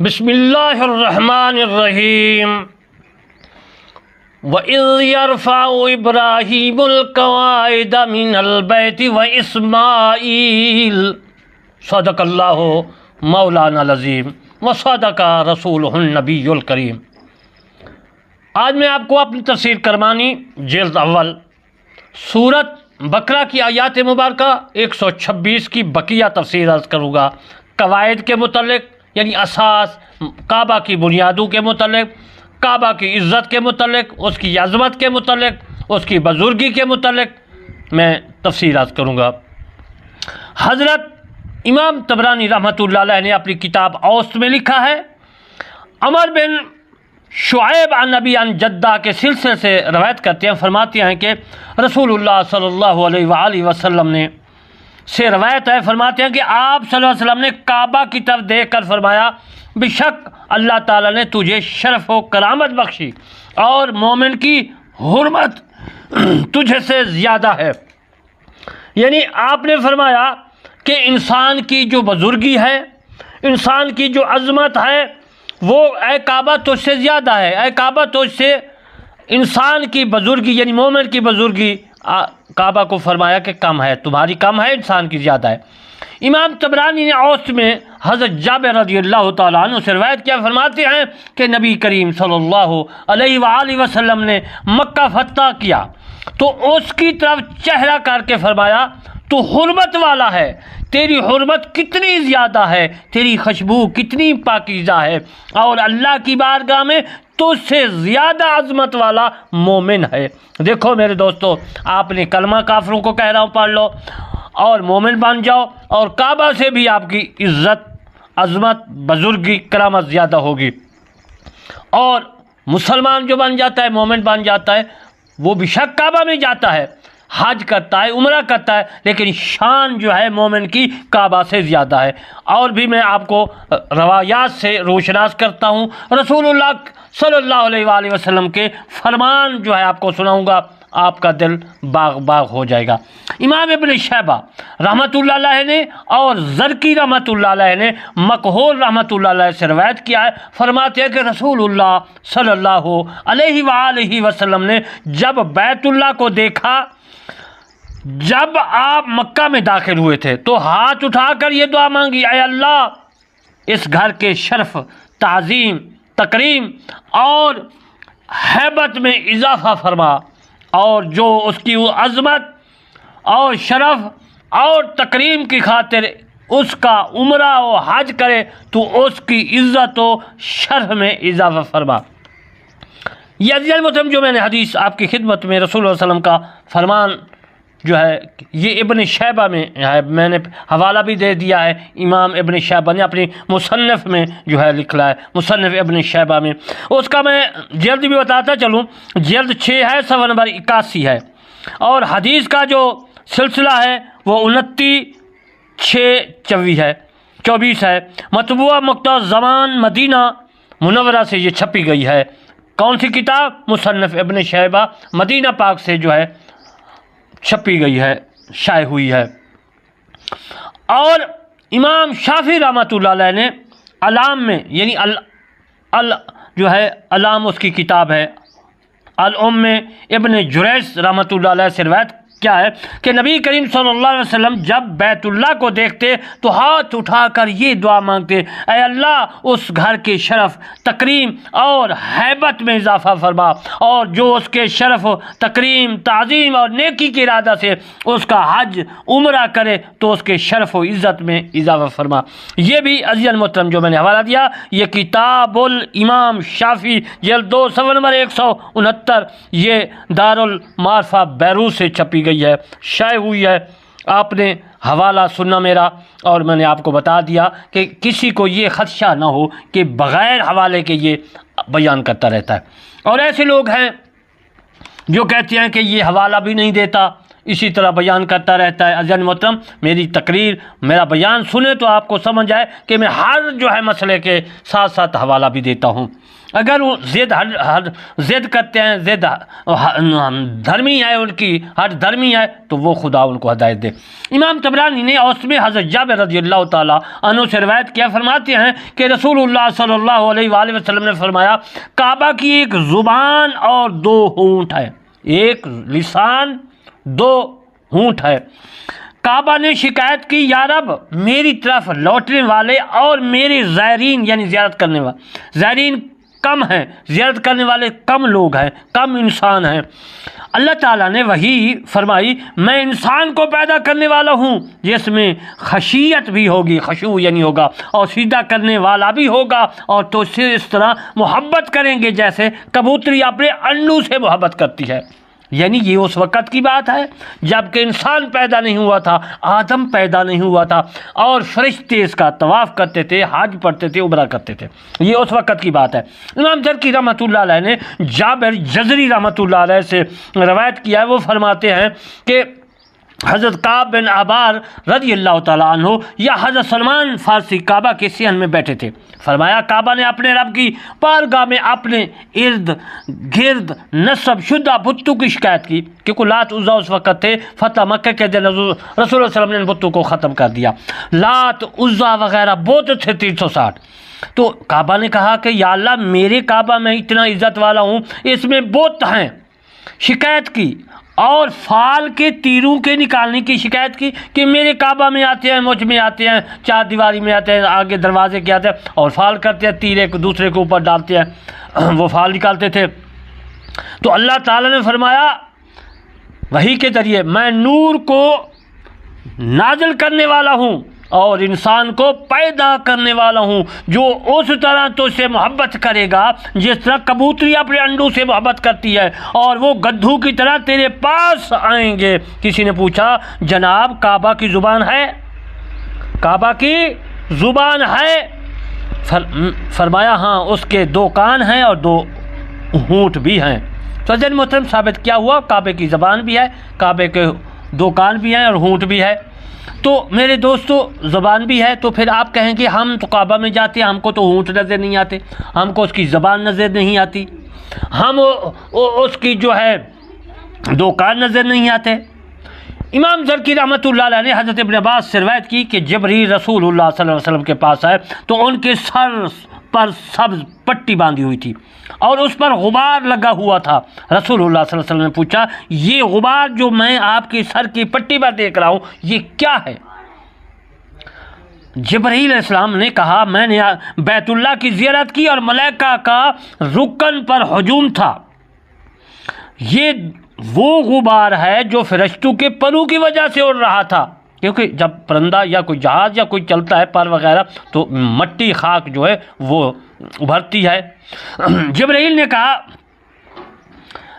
بسم اللہ الرحمن الرحیم وَإِذْ يَرْفَعُ إِبْرَاهِيمُ الْقَوَاعِدَ مِنَ الْبَيْتِ وَإِسْمَاعِيلُ صدق اللہ مولانا العظیم وصدق رسولہ النبی الکریم۔ آج میں آپ کو اپنی تفسیر کرمانی جلد اول سورت بقرہ کی آیات مبارکہ 126 کی بقیہ تفسیر عرض کروں گا۔ قواعد کے متعلق یعنی اساس، کعبہ کی بنیادوں کے متعلق، کعبہ کی عزت کے متعلق، اس کی عظمت کے متعلق، اس کی بزرگی کے متعلق میں تفسیر عرض کروں گا۔ حضرت امام طبرانی رحمۃ اللہ علیہ نے اپنی کتاب اوسط میں لکھا ہے، عمر بن شعیب عن نبی عن جدہ کے سلسلے سے روایت کرتے ہیں، فرماتے ہیں کہ رسول اللہ صلی اللہ علیہ وآلہ وسلم نے سے روایت ہے، فرماتے ہیں کہ آپ صلی اللہ علیہ وسلم نے کعبہ کی طرف دیکھ کر فرمایا، بے شک اللہ تعالیٰ نے تجھے شرف و کرامت بخشی اور مومن کی حرمت تجھے سے زیادہ ہے۔ یعنی آپ نے فرمایا کہ انسان کی جو بزرگی ہے، انسان کی جو عظمت ہے، وہ اے کعبہ تجھ سے زیادہ ہے، اے کعبہ تجھ سے انسان کی بزرگی یعنی مومن کی بزرگی کعبہ کو فرمایا کہ کم ہے، تمہاری کم ہے، انسان کی زیادہ ہے۔ امام طبرانی نے اوسط میں حضرت جابر رضی اللہ تعالیٰ عنہ سے روایت کیا، فرماتے ہیں کہ نبی کریم صلی اللہ علیہ وآلہ وسلم نے مکہ فتح کیا تو اس کی طرف چہرہ کر کے فرمایا، تو حرمت والا ہے، تیری حرمت کتنی زیادہ ہے، تیری خوشبو کتنی پاکیزہ ہے، اور اللہ کی بارگاہ میں تجھ سے زیادہ عظمت والا مومن ہے۔ دیکھو میرے دوستو، آپ نے کلمہ کافروں کو کہہ رہا ہوں پڑھ لو اور مومن بن جاؤ، اور کعبہ سے بھی آپ کی عزت، عظمت، بزرگی، کرامت زیادہ ہوگی۔ اور مسلمان جو بن جاتا ہے، مومن بن جاتا ہے، وہ بھی شک کعبہ میں جاتا ہے، حج کرتا ہے، عمرہ کرتا ہے، لیکن شان جو ہے مومن کی کعبہ سے زیادہ ہے۔ اور بھی میں آپ کو روایات سے روشناس کرتا ہوں، رسول اللہ صلی اللہ علیہ وآلہ وسلم کے فرمان جو ہے آپ کو سناؤں گا، آپ کا دل باغ باغ ہو جائے گا۔ امام ابن شیبہ رحمۃ اللہ علیہ نے اور زرقی رحمۃ اللہ علیہ نے مکحول رحمۃ اللہ علیہ سے روایت کیا ہے، فرماتے ہیں کہ رسول اللہ صلی اللہ علیہ وآلہ وسلم نے جب بیت اللہ کو دیکھا، جب آپ مکہ میں داخل ہوئے تھے، تو ہاتھ اٹھا کر یہ دعا مانگی، اے اللہ اس گھر کے شرف، تعظیم، تکریم اور ہیبت میں اضافہ فرما، اور جو اس کی عظمت اور شرف اور تکریم کی خاطر اس کا عمرہ و حج کرے تو اس کی عزت و شرف میں اضافہ فرما۔ یہ عزیز المحترم جو میں نے حدیث آپ کی خدمت میں رسول اللہ علیہ وسلم کا فرمان جو ہے یہ ابن شیبہ میں ہے، میں نے حوالہ بھی دے دیا ہے، امام ابن شیبہ نے اپنی مصنف میں جو ہے لکھا ہے، مصنف ابن شیبہ میں، اس کا میں جلد بھی بتاتا چلوں، جلد 6 ہے، صفحہ نمبر 81 ہے، اور حدیث کا جو سلسلہ ہے وہ 29/6/24 ہے، مطبوعہ مقتہ زمان مدینہ منورہ سے یہ چھپی گئی ہے۔ کون سی کتاب؟ مصنف ابن شیبہ، مدینہ پاک سے جو ہے چھپی گئی ہے، شائع ہوئی ہے۔ اور امام شافعی رحمۃ اللہ علیہ نے علام میں یعنی جو ہے علام اس کی کتاب ہے، الام میں ابن جریج رحمۃ اللہ علیہ سے روایت کیا ہے کہ نبی کریم صلی اللہ علیہ وسلم جب بیت اللہ کو دیکھتے تو ہاتھ اٹھا کر یہ دعا مانگتے، اے اللہ اس گھر کے شرف، تکریم اور ہیبت میں اضافہ فرما، اور جو اس کے شرف، تکریم، تعظیم اور نیکی کے ارادہ سے اس کا حج، عمرہ کرے تو اس کے شرف و عزت میں اضافہ فرما۔ یہ بھی عزیز المحترم جو میں نے حوالہ دیا، یہ کتاب الامام شافعی جلد 2 صفحہ نمبر 169، یہ دارالمعارفہ بیروت سے چھپی گئی ہے، شائع ہوئی ہے۔ آپ نے حوالہ سننا میرا، اور میں نے آپ کو بتا دیا کہ کسی کو یہ خدشہ نہ ہو کہ بغیر حوالے کے یہ بیان کرتا رہتا ہے۔ اور ایسے لوگ ہیں جو کہتے ہیں کہ یہ حوالہ بھی نہیں دیتا، اسی طرح بیان کرتا رہتا ہے۔ عزیز محترم، میری تقریر، میرا بیان سنیں تو آپ کو سمجھ آئے کہ میں ہر جو ہے مسئلے کے ساتھ ساتھ حوالہ بھی دیتا ہوں۔ اگر وہ ضد کرتے ہیں، ضد دھرمی ہے، ان کی ہٹ دھرمی ہے، تو وہ خدا ان کو ہدایت دے۔ امام طبرانی نے اس میں حضرت جابر رضی اللہ تعالیٰ عنہ سے روایت کیا، فرماتے ہیں کہ رسول اللہ صلی اللہ علیہ وآلہ وسلم نے فرمایا کعبہ کی ایک زبان اور دو ہونٹ ہے، ایک لسان دو ہونٹ ہے۔ کعبہ نے شکایت کی یا رب میری طرف لوٹنے والے اور میرے زائرین یعنی زیارت کرنے والے، زائرین کم ہیں، زیارت کرنے والے کم لوگ ہیں، کم انسان ہیں۔ اللہ تعالیٰ نے وہی فرمائی میں انسان کو پیدا کرنے والا ہوں جس میں خشیت بھی ہوگی، خشوع یعنی ہوگا، اور سیدھا کرنے والا بھی ہوگا، اور تو اسے اس طرح محبت کریں گے جیسے کبوتری اپنے انڈوں سے محبت کرتی ہے۔ یعنی یہ اس وقت کی بات ہے جب کہ انسان پیدا نہیں ہوا تھا، آدم پیدا نہیں ہوا تھا، اور فرشتے اس کا طواف کرتے تھے، حج پڑھتے تھے، عمرہ کرتے تھے۔ یہ اس وقت کی بات ہے۔ امام زرکی رحمۃ اللہ علیہ نے جابر جزری رحمۃ اللہ علیہ سے روایت کیا ہے، وہ فرماتے ہیں کہ حضرت کعب بن عبار رضی اللہ تعالیٰ عنہ یا حضرت سلمان فارسی کعبہ کے صحن میں بیٹھے تھے۔ فرمایا کعبہ نے اپنے رب کی بارگاہ میں اپنے ارد گرد نصب شدہ بتوں کی شکایت کی، کیونکہ لات عزا اس وقت تھے، فتح مکہ کے دن رسول اللہ صلی اللہ علیہ وسلم نے ان بتوں کو ختم کر دیا۔ لات عزا وغیرہ بت تھے 360۔ تو کعبہ نے کہا کہ یا اللہ میرے کعبہ میں اتنا عزت والا ہوں، اس میں بت ہیں، شکایت کی، اور فال کے تیروں کے نکالنے کی شکایت کی کہ میرے کعبہ میں آتے ہیں، مجھ میں آتے ہیں، چار دیواری میں آتے ہیں، آگے دروازے کے آتے ہیں اور فال کرتے ہیں، تیر ایک دوسرے کے اوپر ڈالتے ہیں، وہ فال نکالتے تھے۔ تو اللہ تعالیٰ نے فرمایا وحی کے ذریعے میں نور کو نازل کرنے والا ہوں اور انسان کو پیدا کرنے والا ہوں، جو اس طرح تو سے محبت کرے گا جس طرح کبوتری اپنے انڈوں سے محبت کرتی ہے، اور وہ گدھو کی طرح تیرے پاس آئیں گے۔ کسی نے پوچھا جناب کعبہ کی زبان ہے؟ کعبہ کی زبان ہے؟ فرمایا ہاں اس کے دو کان ہیں اور دو ہونٹ بھی ہیں۔ تو عزیز محترم ثابت کیا ہوا کعبے کی زبان بھی ہے، کعبے کے دو کان بھی ہیں اور ہونٹ بھی ہے۔ تو میرے دوستو زبان بھی ہے، تو پھر آپ کہیں کہ ہم تو کعبہ میں جاتے ہیں، ہم کو تو ہونٹ نظر نہیں آتے، ہم کو اس کی زبان نظر نہیں آتی، ہم اس کی جو ہے دو کان نظر نہیں آتے۔ امام زرکی رحمۃ اللہ علیہ نے حضرت ابن عباس سے روایت کی کہ جبریل رسول اللہ صلی اللہ علیہ وسلم کے پاس آئے تو ان کے سر پر سبز پٹی باندھی ہوئی تھی اور اس پر غبار لگا ہوا تھا۔ رسول اللہ صلی اللہ علیہ وسلم نے پوچھا یہ غبار جو میں آپ کے سر کی پٹی پر دیکھ رہا ہوں یہ کیا ہے؟ جبرائیل علیہ السلام نے کہا میں نے بیت اللہ کی زیارت کی اور ملائکہ کا رکن پر ہجوم تھا، یہ وہ غبار ہے جو فرشتوں کے پروں کی وجہ سے اڑ رہا تھا، کیونکہ جب پرندہ یا کوئی جہاز یا کوئی چلتا ہے پر وغیرہ تو مٹی خاک جو ہے وہ ابھرتی ہے۔ جبرائیل نے کہا،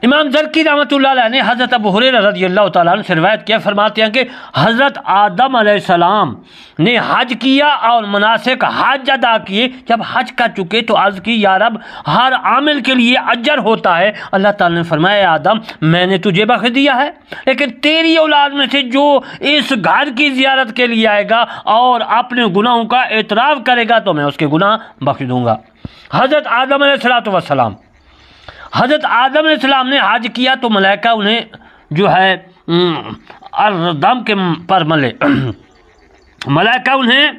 امام زرکی رحمۃ اللہ علیہ نے حضرت ابو ہریرہ رضی اللہ تعالیٰ عنہ سے روایت کیا، فرماتے ہیں کہ حضرت آدم علیہ السلام نے حج کیا اور مناسک حج ادا کیے، جب حج کر چکے تو عرض کی یا رب ہر عامل کے لیے اجر ہوتا ہے۔ اللہ تعالیٰ نے فرمایا آدم میں نے تجھے بخش دیا ہے، لیکن تیری اولاد میں سے جو اس گھر کی زیارت کے لیے آئے گا اور اپنے گناہوں کا اعتراف کرے گا تو میں اس کے گناہ بخش دوں گا۔ حضرت آدم علیہ السلام علیہ السلام نے حج کیا تو ملائکہ انہیں جو ہے دم کے پر ملے، ملائکہ انہیں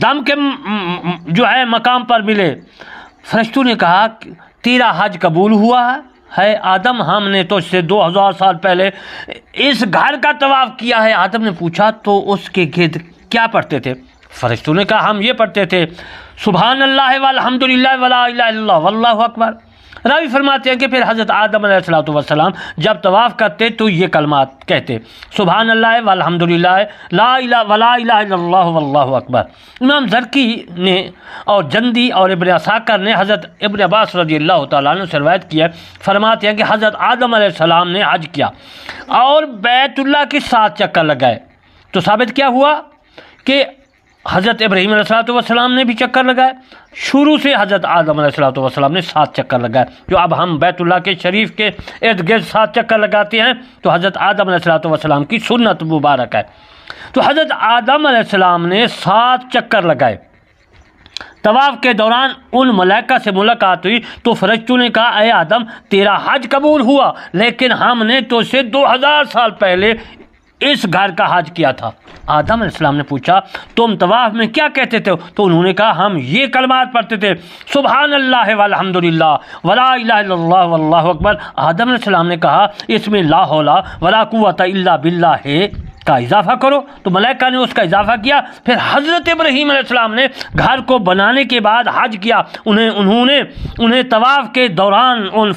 دم کے جو ہے مقام پر ملے۔ فرشتوں نے کہا تیرا حج قبول ہوا ہے آدم، ہم نے تو اس سے 2000 سال پہلے اس گھر کا طواف کیا ہے۔ آدم نے پوچھا تو اس کے گرد کیا پڑھتے تھے؟ فرشتوں نے کہا ہم یہ پڑھتے تھے سبحان اللہ والحمد للہ ولا الہ الا اللہ واللہ اکبر۔ راوی فرماتے ہیں کہ پھر حضرت آدم علیہ السلام جب طواف کرتے تو یہ کلمات کہتے سبحان اللہ والحمد للہ لا الہ ولا الہ الا اللہ واللہ اکبر۔ امام زرکی نے اور جندی اور ابن عساکر نے حضرت ابن عباس رضی اللہ تعالیٰ عنہ سے روایت کی ہے، فرماتے ہیں کہ حضرت آدم علیہ السلام نے حج کیا اور بیت اللہ کے 7 چکر لگائے، تو ثابت کیا ہوا کہ حضرت ابراہیم علیہ السلام نے بھی چکر لگائے، شروع سے حضرت آدم علیہ السلام نے 7 چکر لگائے۔ جو اب ہم بیت اللہ کے شریف کے ارد گرد 7 چکر لگاتے ہیں تو حضرت آدم علیہ السلام کی سنت مبارک ہے۔ تو حضرت آدم علیہ السلام نے 7 چکر لگائے، طواف کے دوران ان ملائکہ سے ملاقات ہوئی تو فرشتوں نے کہا اے آدم تیرا حج قبول ہوا، لیکن ہم نے تو سے 2000 سال پہلے اس گھر کا حج کیا تھا۔ آدم علیہ السلام نے پوچھا تم طواف میں کیا کہتے تھے؟ تو انہوں نے کہا ہم یہ کلمات پڑھتے تھے سبحان اللہ والحمدللہ ولا الہ الا اللہ واللہ اکبر۔ آدم علیہ السلام نے کہا اس میں لا حول ولا قوت الا باللہ ہے کا اضافہ کرو، تو ملائکہ نے اس کا اضافہ کیا۔ پھر حضرت ابراہیم علیہ السلام نے گھر کو بنانے کے بعد حج کیا، انہیں طواف کے دوران ان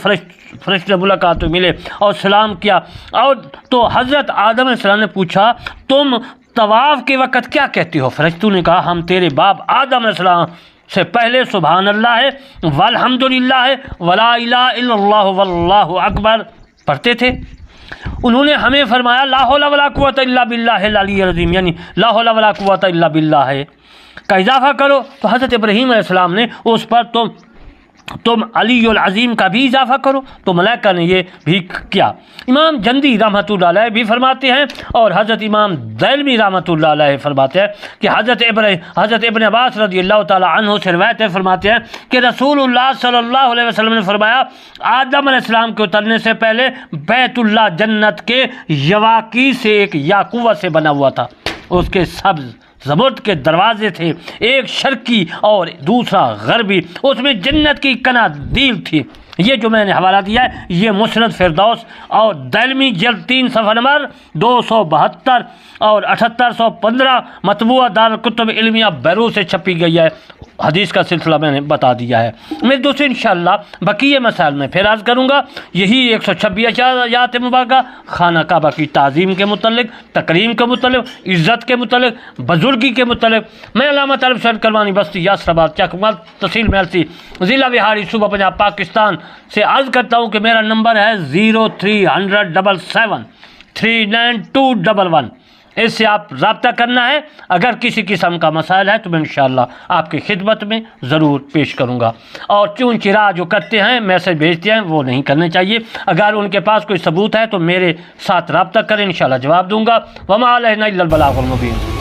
فرشتے ملاقات ملے اور سلام کیا، اور تو حضرت آدم علیہ السلام نے پوچھا تم طواف کے وقت کیا کہتے ہو؟ فرشتوں نے کہا ہم تیرے باپ آدم علیہ السلام سے پہلے سبحان اللہ ہے والحمدللہ ہے ولا الہ الا اللہ واللہ اکبر پڑھتے تھے۔ انہوں نے ہمیں فرمایا لا حول ولا قوت الا باللہ العلی العظیم، یعنی لا حول ولا قوت الا باللہ کا اضافہ کرو، تو حضرت ابراہیم علیہ السلام نے اس پر تم علی العظیم کا بھی اضافہ کرو، تو ملائکہ نے یہ بھی کیا۔ امام جندی رحمۃ اللہ علیہ بھی فرماتے ہیں اور حضرت امام دہلوی رحمۃ اللہ علیہ فرماتے ہیں کہ حضرت ابن عباس رضی اللہ تعالی عنہ سے روایت ہے، فرماتے ہیں کہ رسول اللہ صلی اللہ علیہ وسلم نے فرمایا آدم علیہ السلام کے اترنے سے پہلے بیت اللہ جنت کے یواقی سے ایک یاقوت سے بنا ہوا تھا، اس کے سبز زبرد کے دروازے تھے، ایک شرقی اور دوسرا غربی، اس میں جنت کی قنادیل تھی۔ یہ جو میں نے حوالہ دیا ہے یہ مسند فردوس اور دہلوی جلد 3 صفحہ نمبر 272 اور 7815 مطبوعہ دارالکتب علمیہ بیروت سے چھپی گئی ہے۔ حدیث کا سلسلہ میں نے بتا دیا ہے۔ میں دوسرے انشاءاللہ بقیہ مسائل میں پھر عرض کروں گا۔ یہی 126 آیات مبارکہ خانہ کعبہ کی تعظیم کے متعلق، تکریم کے متعلق، عزت کے متعلق، بزرگی کے متعلق۔ میں علامہ طالب شہید کلوانی بستی یاسر آباد چکمال تحصیل محلسی ضلع بہاری صوبہ پنجاب پاکستان سے عرض کرتا ہوں کہ میرا نمبر ہے 030077 39211۔ اس سے آپ رابطہ کرنا ہے۔ اگر کسی قسم کا مسائل ہے تو میں انشاءاللہ آپ کی خدمت میں ضرور پیش کروں گا۔ اور چون چرا جو کرتے ہیں میسج بھیجتے ہیں وہ نہیں کرنے چاہیے۔ اگر ان کے پاس کوئی ثبوت ہے تو میرے ساتھ رابطہ کریں، انشاءاللہ جواب دوں گا۔ وما علینا الا البلاغ المبین۔